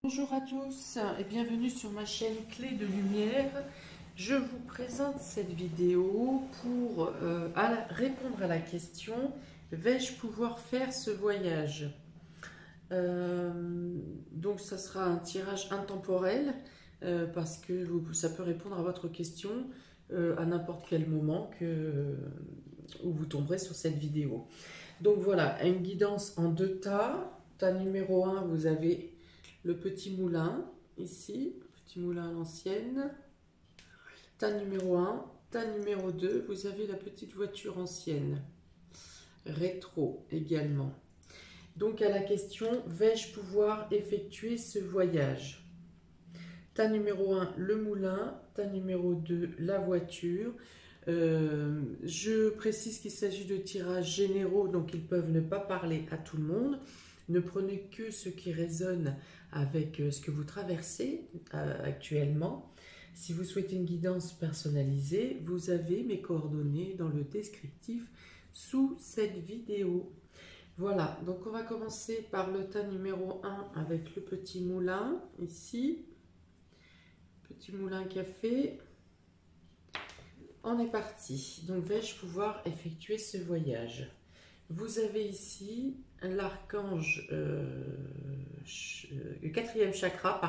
Bonjour à tous et bienvenue sur ma chaîne Clé de Lumière. Je vous présente cette vidéo pour répondre à la question: vais-je pouvoir faire ce voyage? Donc ça sera un tirage intemporel parce que ça peut répondre à votre question à n'importe quel moment où vous tomberez sur cette vidéo. Donc voilà, une guidance en deux tas. Tas numéro 1, vous avez le petit moulin, ici, petit moulin à l'ancienne. Tas numéro 1, tas numéro 2, vous avez la petite voiture ancienne. Rétro également. Donc à la question, vais-je pouvoir effectuer ce voyage? Tas numéro 1, le moulin. Tas numéro 2, la voiture. Je précise qu'il s'agit de tirages généraux, donc ils peuvent ne pas parler à tout le monde. Ne prenez que ce qui résonne avec ce que vous traversez actuellement. Si vous souhaitez une guidance personnalisée, vous avez mes coordonnées dans le descriptif sous cette vidéo. Voilà, donc on va commencer par le tas numéro 1 avec le petit moulin, ici. Petit moulin café. On est parti. Donc, vais-je pouvoir effectuer ce voyage? Vous avez ici l'archange, le quatrième chakra,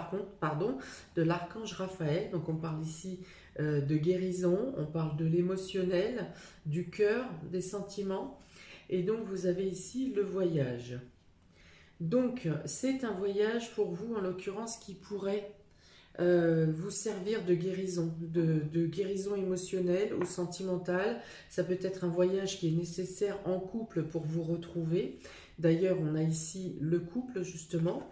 de l'archange Raphaël. Donc, on parle ici de guérison, on parle de l'émotionnel, du cœur, des sentiments. Et donc, vous avez ici le voyage. Donc, c'est un voyage pour vous, en l'occurrence, qui pourrait vous servir de guérison, de guérison émotionnelle ou sentimentale. Ça peut être un voyage qui est nécessaire en couple pour vous retrouver. D'ailleurs, on a ici le couple, justement.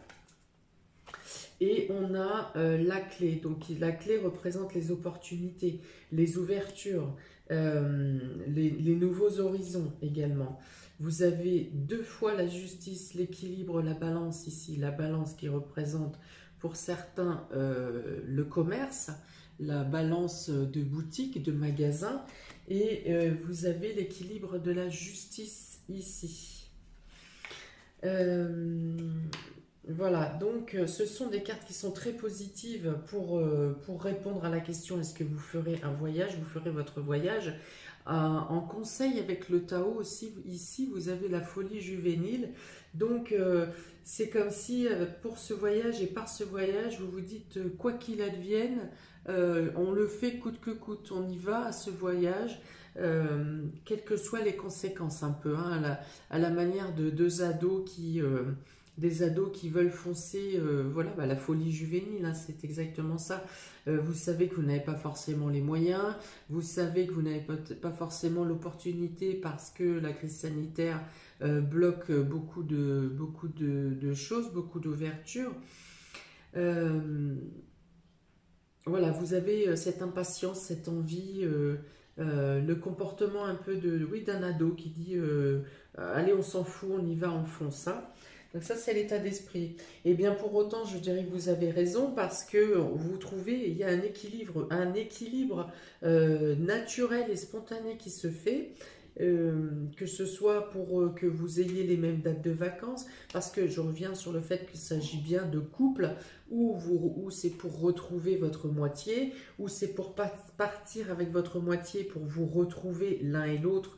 Et on a la clé. Donc, la clé représente les opportunités, les ouvertures, les nouveaux horizons également. Vous avez deux fois la justice, l'équilibre, la balance ici. La balance qui représente pour certains le commerce, la balance de boutique, de magasin, et vous avez l'équilibre de la justice ici. Voilà, donc ce sont des cartes qui sont très positives pour répondre à la question: est-ce que vous ferez un voyage? Vous ferez votre voyage. En conseil avec le Tao aussi, ici vous avez la folie juvénile. Donc c'est comme si pour ce voyage et par ce voyage, vous vous dites quoi qu'il advienne, on le fait coûte que coûte, on y va à ce voyage, quelles que soient les conséquences un peu, hein, à la manière de deux ados des ados qui veulent foncer, voilà, la folie juvénile, hein, c'est exactement ça. Vous savez que vous n'avez pas forcément les moyens, vous savez que vous n'avez pas forcément l'opportunité parce que la crise sanitaire bloque beaucoup de choses, beaucoup d'ouvertures. Voilà, vous avez cette impatience, cette envie, le comportement un peu d'un ado qui dit allez, on s'en fout, on y va, on fonce, ça. Donc ça, c'est l'état d'esprit. Et bien pour autant, je dirais que vous avez raison parce que vous trouvez, il y a un équilibre naturel et spontané qui se fait. Que ce soit pour que vous ayez les mêmes dates de vacances, parce que je reviens sur le fait qu'il s'agit bien de couple, ou c'est pour retrouver votre moitié, ou c'est pour partir avec votre moitié pour vous retrouver l'un et l'autre,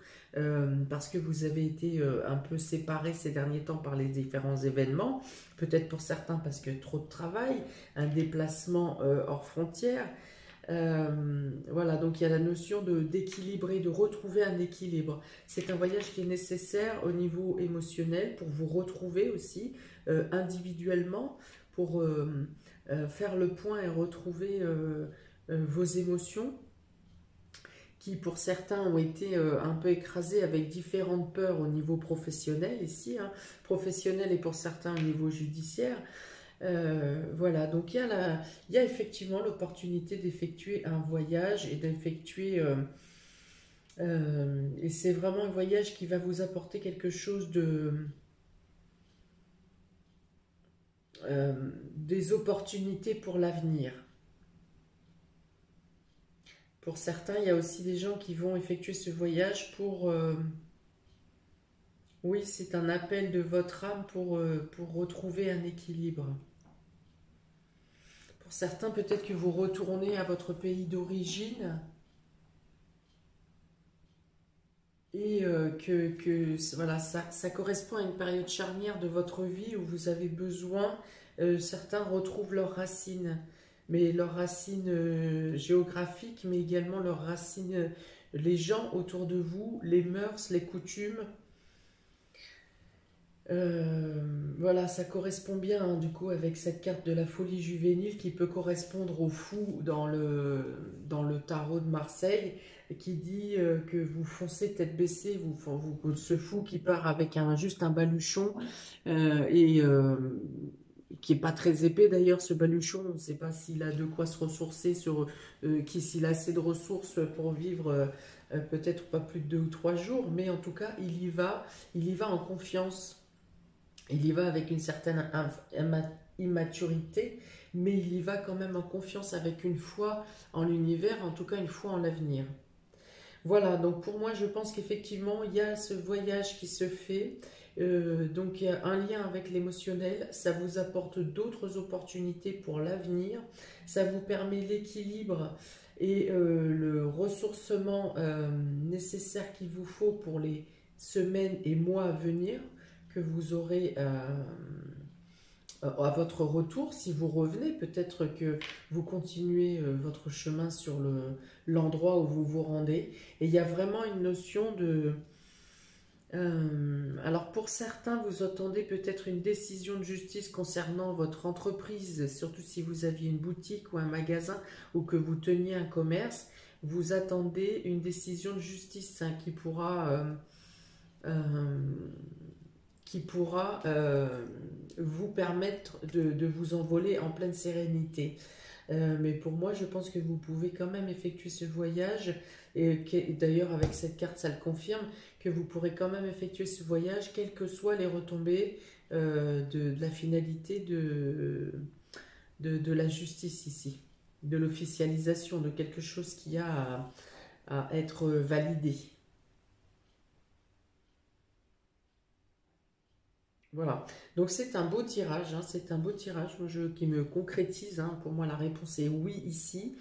parce que vous avez été un peu séparés ces derniers temps par les différents événements, peut-être pour certains parce que trop de travail, un déplacement hors frontières. Voilà, donc il y a la notion d'équilibrer, de retrouver un équilibre. C'est un voyage qui est nécessaire au niveau émotionnel pour vous retrouver aussi individuellement, pour faire le point et retrouver vos émotions qui pour certains ont été un peu écrasées avec différentes peurs au niveau professionnel ici, hein, professionnel et pour certains au niveau judiciaire. Voilà, donc il y a effectivement l'opportunité d'effectuer un voyage et d'effectuer... et c'est vraiment un voyage qui va vous apporter quelque chose des opportunités pour l'avenir. Pour certains, il y a aussi des gens qui vont effectuer ce voyage pour... oui, c'est un appel de votre âme pour retrouver un équilibre. Pour certains, peut-être que vous retournez à votre pays d'origine et voilà, ça correspond à une période charnière de votre vie où vous avez besoin, certains retrouvent leurs racines, mais leurs racines géographiques, mais également leurs racines, les gens autour de vous, les mœurs, les coutumes. Voilà, ça correspond bien hein, du coup avec cette carte de la folie juvénile qui peut correspondre au fou dans le tarot de Marseille, et qui dit que vous foncez tête baissée, ce fou qui part avec juste un baluchon et qui est pas très épais d'ailleurs ce baluchon, on ne sait pas s'il a de quoi se ressourcer, s'il a assez de ressources pour vivre peut-être pas plus de 2 ou 3 jours, mais en tout cas il y va en confiance. Il y va avec une certaine immaturité, mais il y va quand même en confiance avec une foi en l'univers, en tout cas une foi en l'avenir. Voilà, donc pour moi je pense qu'effectivement il y a ce voyage qui se fait, donc il y a un lien avec l'émotionnel, ça vous apporte d'autres opportunités pour l'avenir, ça vous permet l'équilibre et le ressourcement nécessaire qu'il vous faut pour les semaines et mois à venir que vous aurez à votre retour. Si vous revenez, peut-être que vous continuez votre chemin sur l'endroit où vous vous rendez. Et il y a vraiment une notion de... alors pour certains, vous attendez peut-être une décision de justice concernant votre entreprise, surtout si vous aviez une boutique ou un magasin ou que vous teniez un commerce. Vous attendez une décision de justice hein, qui pourra vous permettre de vous envoler en pleine sérénité. Mais pour moi, je pense que vous pouvez quand même effectuer ce voyage, et d'ailleurs avec cette carte, ça le confirme, que vous pourrez quand même effectuer ce voyage, quelles que soient les retombées de la finalité de la justice ici, de l'officialisation de quelque chose qui a à être validé. Voilà, donc c'est un beau tirage, hein, c'est un beau tirage qui me concrétise. Hein. Pour moi, la réponse est oui ici.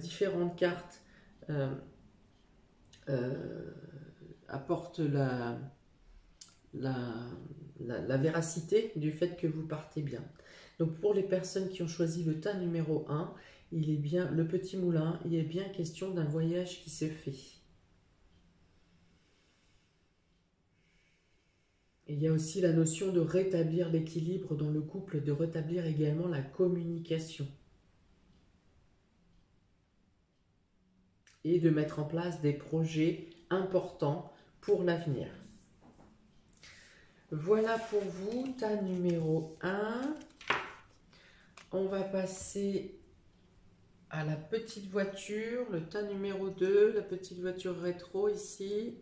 Différentes cartes euh, euh, apportent la, la véracité du fait que vous partez bien. Donc pour les personnes qui ont choisi le tas numéro 1, il est bien, le petit moulin, il est bien question d'un voyage qui se fait. Il y a aussi la notion de rétablir l'équilibre dans le couple, de rétablir également la communication. Et de mettre en place des projets importants pour l'avenir. Voilà pour vous, tas numéro 1. On va passer à la petite voiture, le tas numéro 2, la petite voiture rétro ici.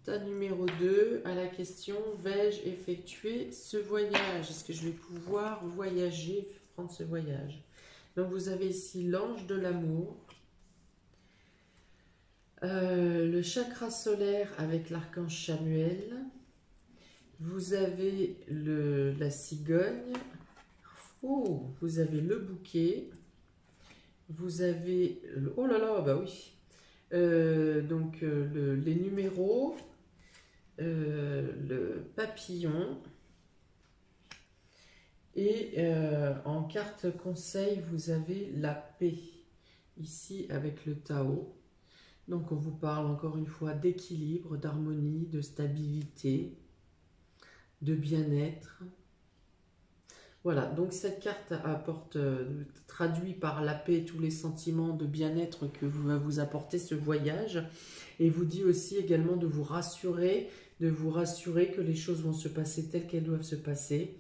Tas numéro 2, à la question, vais-je effectuer ce voyage? Est-ce que je vais pouvoir voyager, prendre ce voyage? Donc vous avez ici l'ange de l'amour, le chakra solaire avec l'archange Samuel, vous avez la cigogne, oh, vous avez le bouquet, vous avez, oh là là, bah oui, donc les numéros, le papillon, et en carte conseil, vous avez la paix, ici avec le Tao. Donc on vous parle encore une fois d'équilibre, d'harmonie, de stabilité, de bien-être. Voilà, donc cette carte apporte, traduit par la paix tous les sentiments de bien-être que va vous apporter ce voyage, et vous dit aussi également de vous rassurer que les choses vont se passer telles qu'elles doivent se passer.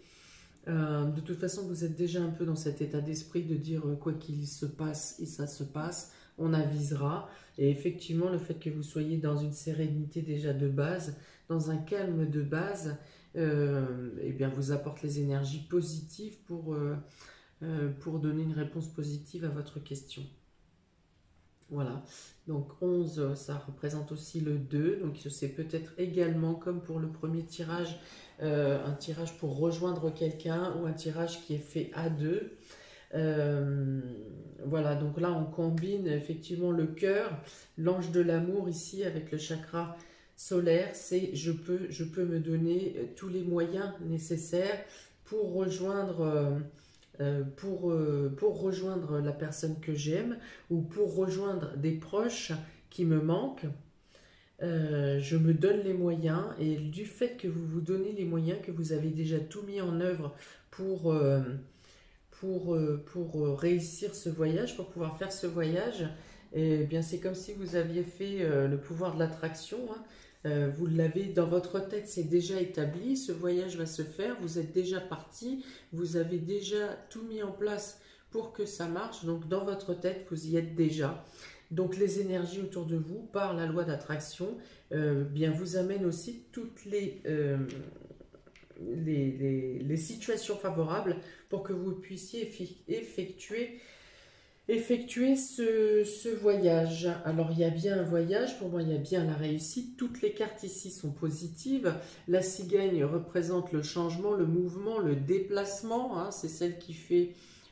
De toute façon, vous êtes déjà un peu dans cet état d'esprit de dire quoi qu'il se passe, et ça se passe, on avisera. Et effectivement, le fait que vous soyez dans une sérénité déjà de base, dans un calme de base, eh bien, vous apporte les énergies positives pour donner une réponse positive à votre question. Voilà, donc 11, ça représente aussi le 2, donc c'est peut-être également, comme pour le premier tirage, un tirage pour rejoindre quelqu'un ou un tirage qui est fait à deux. Voilà, donc là on combine effectivement le cœur, l'ange de l'amour ici avec le chakra solaire, c'est je peux me donner tous les moyens nécessaires pour pour rejoindre la personne que j'aime ou pour rejoindre des proches qui me manquent. Je me donne les moyens et du fait que vous vous donnez les moyens, que vous avez déjà tout mis en œuvre pour, réussir ce voyage, pour pouvoir faire ce voyage, et bien c'est comme si vous aviez fait le pouvoir de l'attraction, hein. Vous l'avez dans votre tête, c'est déjà établi, ce voyage va se faire, vous êtes déjà parti, vous avez déjà tout mis en place pour que ça marche, donc dans votre tête, vous y êtes déjà. Donc les énergies autour de vous, par la loi d'attraction, bien vous amènent aussi toutes les situations favorables pour que vous puissiez effectuer ce voyage. Alors il y a bien un voyage, pour moi il y a bien la réussite, toutes les cartes ici sont positives, la cigogne représente le changement, le mouvement, le déplacement, hein, c'est celle qui fait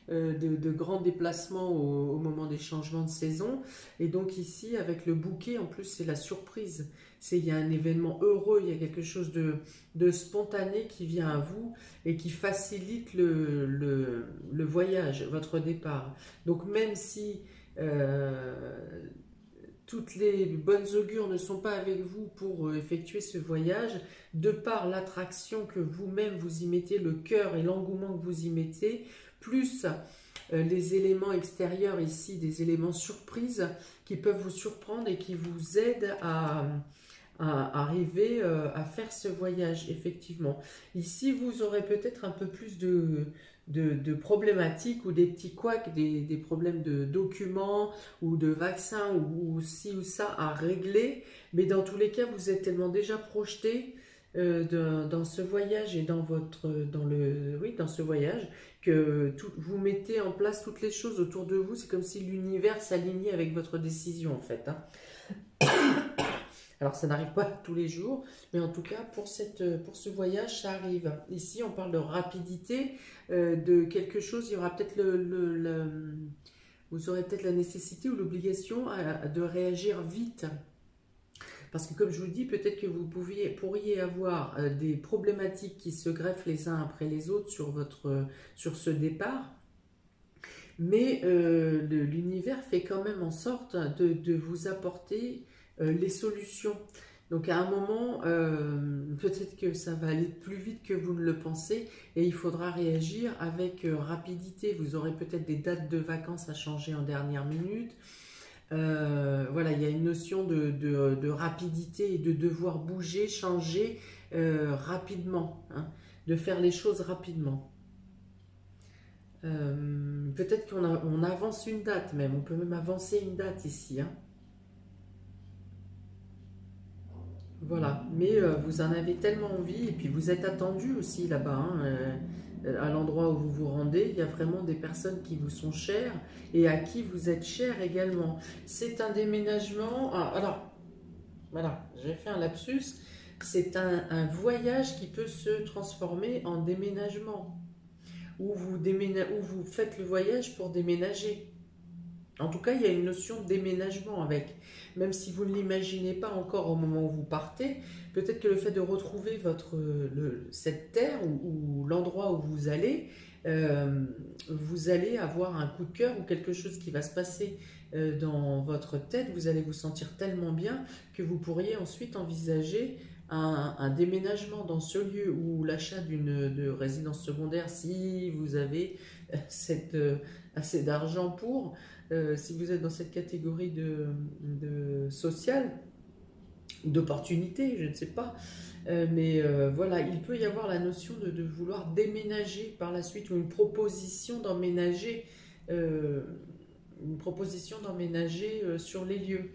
de grands déplacements au moment des changements de saison, et donc ici avec le bouquet en plus c'est la surprise, il y a un événement heureux, il y a quelque chose de spontané qui vient à vous et qui facilite le voyage, votre départ. Donc même si toutes les bonnes augures ne sont pas avec vous pour effectuer ce voyage, de par l'attraction que vous-même vous y mettez, le cœur et l'engouement que vous y mettez, plus les éléments extérieurs ici, des éléments surprises qui peuvent vous surprendre et qui vous aident à arriver à faire ce voyage, effectivement. Ici, vous aurez peut-être un peu plus de problématiques ou des petits couacs, des problèmes de documents ou de vaccins ou ci ou ça à régler, mais dans tous les cas, vous êtes tellement déjà projeté dans ce voyage et dans ce voyage que vous mettez en place toutes les choses autour de vous. C'est comme si l'univers s'alignait avec votre décision en fait, hein. Alors ça n'arrive pas tous les jours, mais en tout cas pour ce voyage ça arrive. Ici on parle de rapidité, de quelque chose, il y aura peut-être vous aurez peut-être la nécessité ou l'obligation de réagir vite. Parce que comme je vous dis, peut-être que vous pourriez avoir des problématiques qui se greffent les uns après les autres sur ce départ. Mais l'univers fait quand même en sorte de vous apporter les solutions. Donc à un moment, peut-être que ça va aller plus vite que vous ne le pensez et il faudra réagir avec rapidité. Vous aurez peut-être des dates de vacances à changer en dernière minute. Voilà, il y a une notion de rapidité et de devoir bouger, changer rapidement, hein, de faire les choses rapidement. Peut-être qu'on avance une date même, on peut même avancer une date ici, hein. Voilà, mais vous en avez tellement envie et puis vous êtes attendu aussi là-bas, hein, à l'endroit où vous vous rendez, il y a vraiment des personnes qui vous sont chères et à qui vous êtes cher également. C'est un déménagement, alors voilà, j'ai fait un lapsus, c'est un voyage qui peut se transformer en déménagement, où vous faites le voyage pour déménager. En tout cas, il y a une notion de déménagement avec. Même si vous ne l'imaginez pas encore au moment où vous partez, peut-être que le fait de retrouver cette terre ou l'endroit où vous allez avoir un coup de cœur ou quelque chose qui va se passer dans votre tête. Vous allez vous sentir tellement bien que vous pourriez ensuite envisager un déménagement dans ce lieu ou l'achat de résidence secondaire si vous avez assez d'argent pour... si vous êtes dans cette catégorie de sociale, d'opportunité, je ne sais pas, mais voilà, il peut y avoir la notion de vouloir déménager par la suite ou une proposition d'emménager sur les lieux.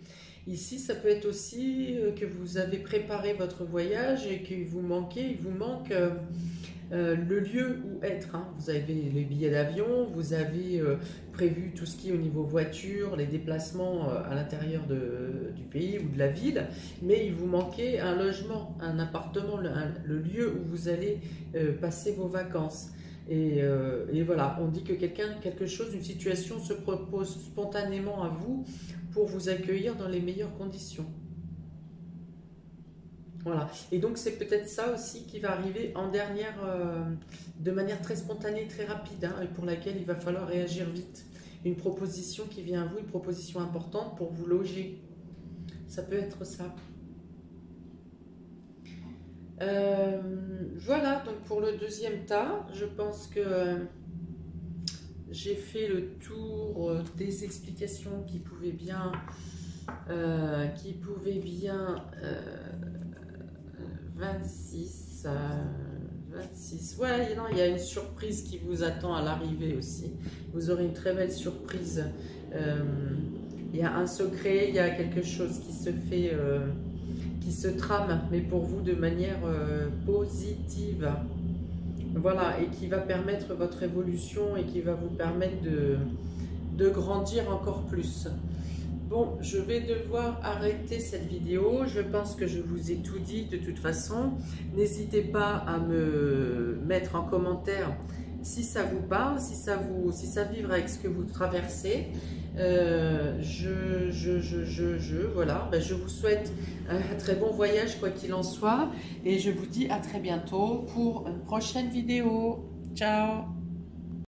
Ici, ça peut être aussi que vous avez préparé votre voyage et qu'il vous manque le lieu où être, hein. Vous avez les billets d'avion, vous avez prévu tout ce qui est au niveau voiture, les déplacements à l'intérieur du pays ou de la ville, mais il vous manquait un logement, un appartement, le lieu où vous allez passer vos vacances. Et voilà, on dit que quelque chose, une situation se propose spontanément à vous pour vous accueillir dans les meilleures conditions. Voilà. Et donc c'est peut-être ça aussi qui va arriver en dernière, de manière très spontanée, très rapide, hein, et pour laquelle il va falloir réagir vite. Une proposition qui vient à vous, une proposition importante pour vous loger. Ça peut être ça. Voilà, donc pour le deuxième tas, je pense que j'ai fait le tour des explications qui pouvaient bien, 26, 26. Ouais, non, il y a une surprise qui vous attend à l'arrivée aussi. Vous aurez une très belle surprise. Il y a un secret, il y a quelque chose qui se fait, qui se trame, mais pour vous de manière positive. Voilà, et qui va permettre votre évolution et qui va vous permettre de grandir encore plus. Bon, je vais devoir arrêter cette vidéo. Je pense que je vous ai tout dit de toute façon. N'hésitez pas à me mettre en commentaire si ça vous parle, si ça vibre avec ce que vous traversez. Voilà, ben, je vous souhaite un très bon voyage quoi qu'il en soit. Et je vous dis à très bientôt pour une prochaine vidéo. Ciao!